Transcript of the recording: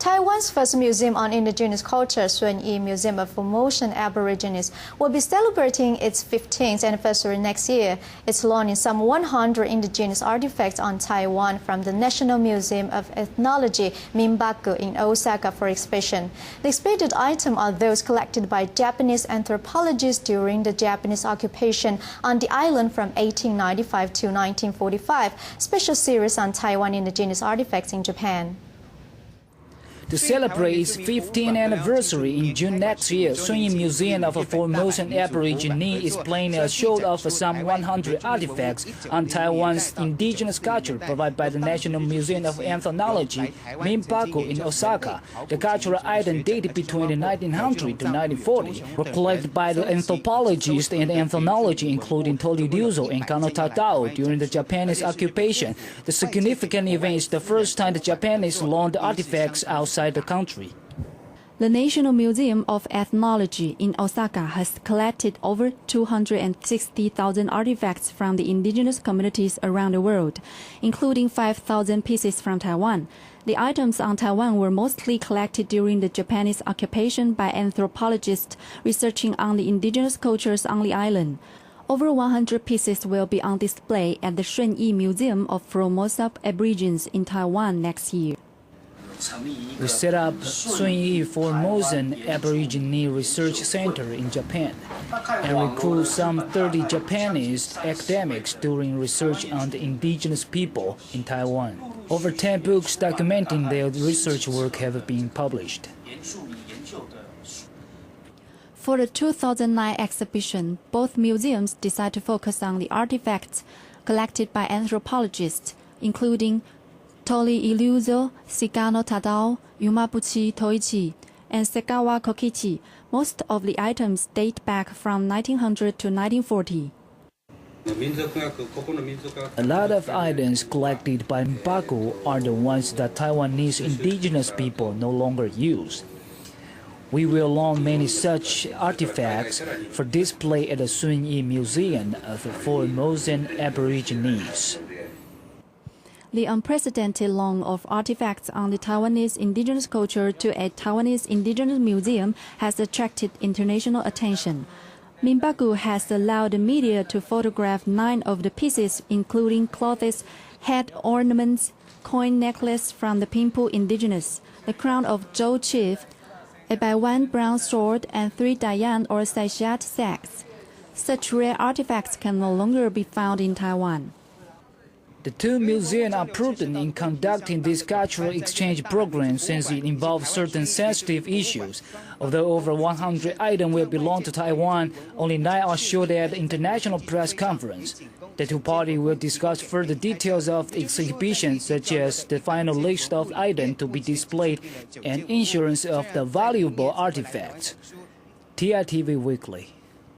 Taiwan's first museum on indigenous culture, Shung Museum of Formosan Aborigines, will be celebrating its 15th anniversary next year. It's launching some 100 indigenous artifacts on Taiwan from the National Museum of Ethnology, MINPAKU, in Osaka for exhibition. The exhibited items are those collected by Japanese anthropologists during the Japanese occupation on the island from 1895 to 1945, special series on Taiwan indigenous artifacts in Japan. To celebrate its 15th anniversary in June next year, Shung Museum of Formosan Aborigines is planning a show of some 100 artifacts on Taiwan's indigenous culture provided by the National Museum of Ethnology, MINPAKU, in Osaka. The cultural items dated between the 1900 to 1940 were collected by the anthropologists and ethnology, including Toliduzo and Kanotatao, during the Japanese occupation. The significant event is the first time the Japanese launched artifacts outside the country. The National Museum of Ethnology in Osaka has collected over 260,000 artifacts from the indigenous communities around the world, including 5,000 pieces from Taiwan. The items on Taiwan were mostly collected during the Japanese occupation by anthropologists researching on the indigenous cultures on the island. Over 100 pieces will be on display at the Shung Museum of Formosan Aborigines in Taiwan next year. We set up Shung Formosan Aborigine Research Center in Japan and recruit some 30 Japanese academics doing research on the indigenous people in Taiwan. Over 10 books documenting their research work have been published. For the 2009 exhibition, both museums decided to focus on the artifacts collected by anthropologists, including Toliduzo, Sigano Tadao, Yumabuchi Toichi, and Segawa Kokichi. Most of the items date back from 1900 to 1940. A lot of items collected by MINPAKU are the ones that Taiwanese indigenous people no longer use. We will launch many such artifacts for display at the Shung Museum of Formosan Aborigines. The unprecedented launch of artifacts on the Taiwanese indigenous culture to a Taiwanese indigenous museum has attracted international attention. MINPAKU has allowed the media to photograph 9 of the pieces, including clothes, head ornaments, coin necklace from the Pimpu indigenous, the crown of Zhou chief, a Baiwan brown sword, and 3 Dayan or Saishat sacks. Such rare artifacts can no longer be found in Taiwan. The two museums are prudent in conducting this cultural exchange program since it involves certain sensitive issues. Although over 100 items will belong to Taiwan, only 9 are showed at the International Press Conference. The two parties will discuss further details of the exhibition, such as the final list of items to be displayed and insurance of the valuable artifacts. TITV Weekly.